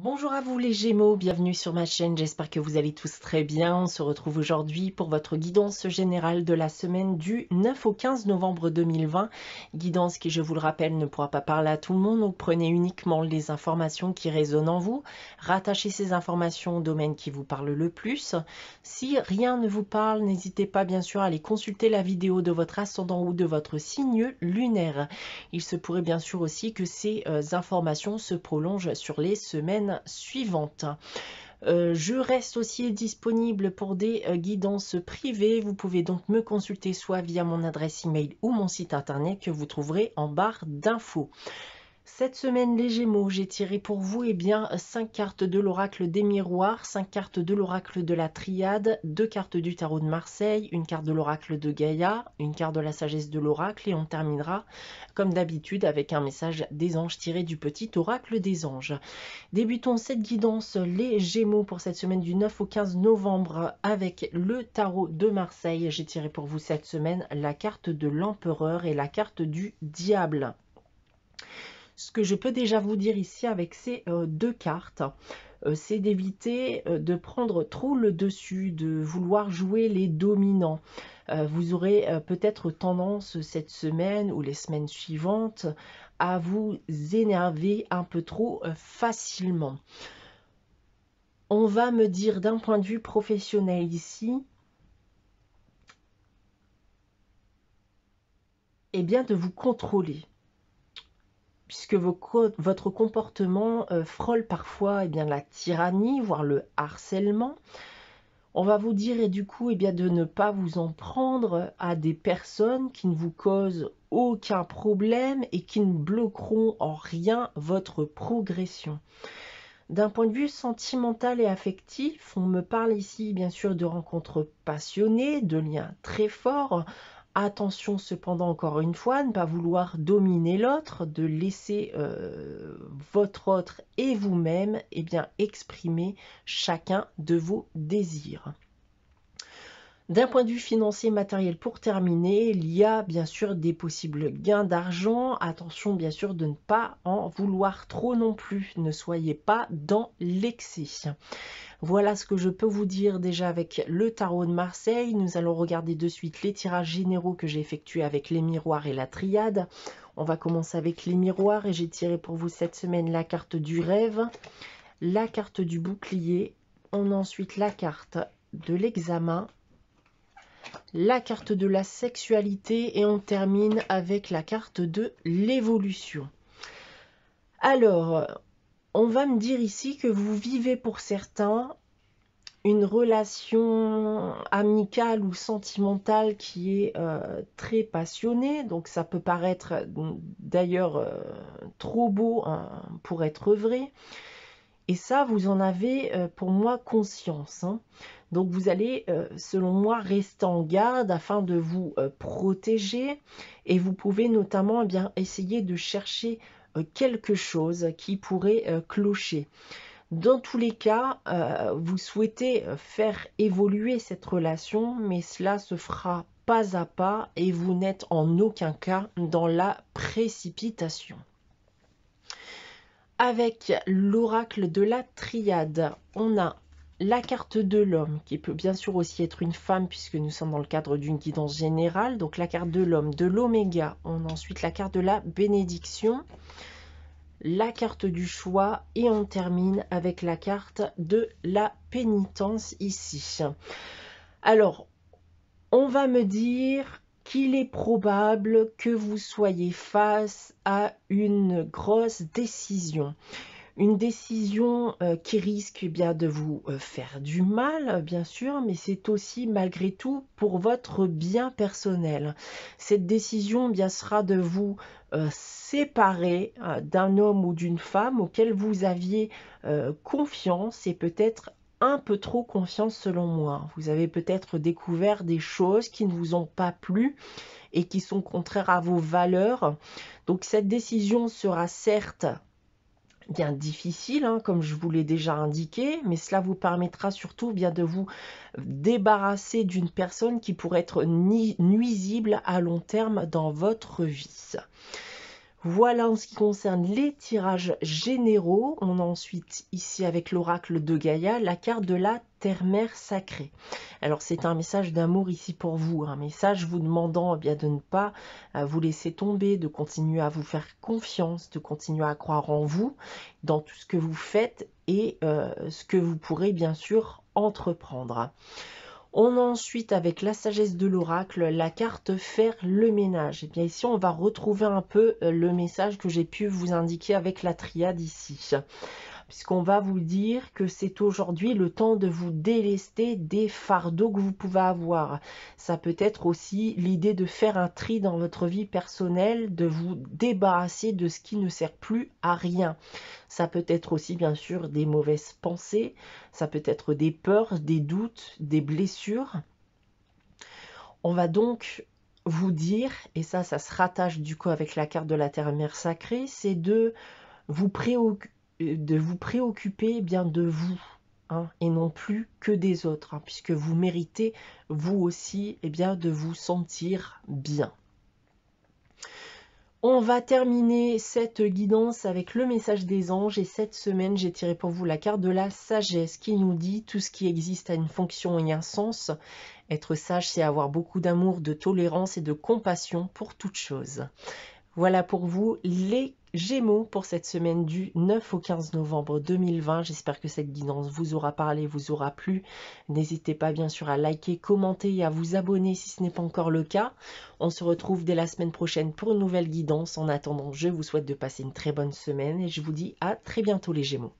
Bonjour à vous les Gémeaux, bienvenue sur ma chaîne, j'espère que vous allez tous très bien. On se retrouve aujourd'hui pour votre guidance générale de la semaine du 9 au 15 novembre 2020. Guidance qui, je vous le rappelle, ne pourra pas parler à tout le monde, donc prenez uniquement les informations qui résonnent en vous. Rattachez ces informations au domaine qui vous parle le plus. Si rien ne vous parle, n'hésitez pas bien sûr à aller consulter la vidéo de votre ascendant ou de votre signe lunaire. Il se pourrait bien sûr aussi que ces informations se prolongent sur les semaines suivantes. Je reste aussi disponible pour des guidances privées. Vous pouvez donc me consulter soit via mon adresse email ou mon site internet que vous trouverez en barre d'infos. Cette semaine, les Gémeaux, j'ai tiré pour vous 5 cartes de l'oracle des miroirs, 5 cartes de l'oracle de la triade, 2 cartes du tarot de Marseille, une carte de l'oracle de Gaïa, une carte de la sagesse de l'oracle et on terminera comme d'habitude avec un message des anges tiré du petit oracle des anges. Débutons cette guidance, les Gémeaux, pour cette semaine du 9 au 15 novembre avec le tarot de Marseille. J'ai tiré pour vous cette semaine la carte de l'empereur et la carte du diable. Ce que je peux déjà vous dire ici avec ces deux cartes, c'est d'éviter de prendre trop le dessus, de vouloir jouer les dominants. Vous aurez peut-être tendance cette semaine ou les semaines suivantes à vous énerver un peu trop facilement. On va me dire d'un point de vue professionnel ici, de vous contrôler. Puisque votre comportement frôle parfois la tyrannie, voire le harcèlement. On va vous dire du coup de ne pas vous en prendre à des personnes qui ne vous causent aucun problème et qui ne bloqueront en rien votre progression. D'un point de vue sentimental et affectif, on me parle ici bien sûr de rencontres passionnées, de liens très forts. Attention cependant encore une fois à ne pas vouloir dominer l'autre, de laisser votre autre et vous-même exprimer chacun de vos désirs. D'un point de vue financier matériel pour terminer, il y a bien sûr des possibles gains d'argent. Attention bien sûr de ne pas en vouloir trop non plus. Ne soyez pas dans l'excès. Voilà ce que je peux vous dire déjà avec le tarot de Marseille. Nous allons regarder de suite les tirages généraux que j'ai effectués avec les miroirs et la triade. On va commencer avec les miroirs et j'ai tiré pour vous cette semaine la carte du rêve, la carte du bouclier. On a ensuite la carte de l'examen, la carte de la sexualité et on termine avec la carte de l'évolution. Alors, on va me dire ici que vous vivez pour certains une relation amicale ou sentimentale qui est très passionnée. Donc ça peut paraître d'ailleurs trop beau pour être vrai. Et ça, vous en avez pour moi conscience. Donc vous allez, selon moi, rester en garde afin de vous protéger. Et vous pouvez notamment essayer de chercher quelque chose qui pourrait clocher. Dans tous les cas, vous souhaitez faire évoluer cette relation, mais cela se fera pas à pas et vous n'êtes en aucun cas dans la précipitation. Avec l'oracle de la triade, on a la carte de l'homme, qui peut bien sûr aussi être une femme, puisque nous sommes dans le cadre d'une guidance générale. Donc la carte de l'homme, de l'oméga. On a ensuite la carte de la bénédiction, la carte du choix et on termine avec la carte de la pénitence ici. Alors, on va me dire qu'il est probable que vous soyez face à une grosse décision. Une décision qui risque de vous faire du mal, bien sûr, mais c'est aussi malgré tout pour votre bien personnel. Cette décision sera de vous séparer d'un homme ou d'une femme auquel vous aviez confiance et peut-être un peu trop confiance selon moi. Vous avez peut-être découvert des choses qui ne vous ont pas plu et qui sont contraires à vos valeurs. Donc cette décision sera certes bien difficile, comme je vous l'ai déjà indiqué, mais cela vous permettra surtout de vous débarrasser d'une personne qui pourrait être nuisible à long terme dans votre vie. Voilà en ce qui concerne les tirages généraux. On a ensuite ici avec l'oracle de Gaïa la carte de la terre-mère sacrée. Alors c'est un message d'amour ici pour vous, un message vous demandant bien de ne pas vous laisser tomber, de continuer à vous faire confiance, de continuer à croire en vous, dans tout ce que vous faites et ce que vous pourrez bien sûr entreprendre. On a ensuite, avec la sagesse de l'oracle, la carte faire le ménage. Et bien ici, on va retrouver un peu le message que j'ai pu vous indiquer avec la triade ici. Puisqu'on va vous dire que c'est aujourd'hui le temps de vous délester des fardeaux que vous pouvez avoir. Ça peut être aussi l'idée de faire un tri dans votre vie personnelle, de vous débarrasser de ce qui ne sert plus à rien. Ça peut être aussi bien sûr des mauvaises pensées, ça peut être des peurs, des doutes, des blessures. On va donc vous dire, et ça se rattache du coup avec la carte de la terre-mère sacrée, c'est de vous préoccuper eh bien de vous, hein, et non plus que des autres, hein, puisque vous méritez vous aussi bien de vous sentir bien. On va terminer cette guidance avec le message des anges et cette semaine j'ai tiré pour vous la carte de la sagesse qui nous dit tout ce qui existe a une fonction et un sens. Être sage, c'est avoir beaucoup d'amour, de tolérance et de compassion pour toute chose. Voilà pour vous les Gémeaux pour cette semaine du 9 au 15 novembre 2020. J'espère que cette guidance vous aura parlé, vous aura plu. N'hésitez pas bien sûr à liker, commenter et à vous abonner si ce n'est pas encore le cas. On se retrouve dès la semaine prochaine pour une nouvelle guidance. En attendant, je vous souhaite de passer une très bonne semaine et je vous dis à très bientôt les Gémeaux.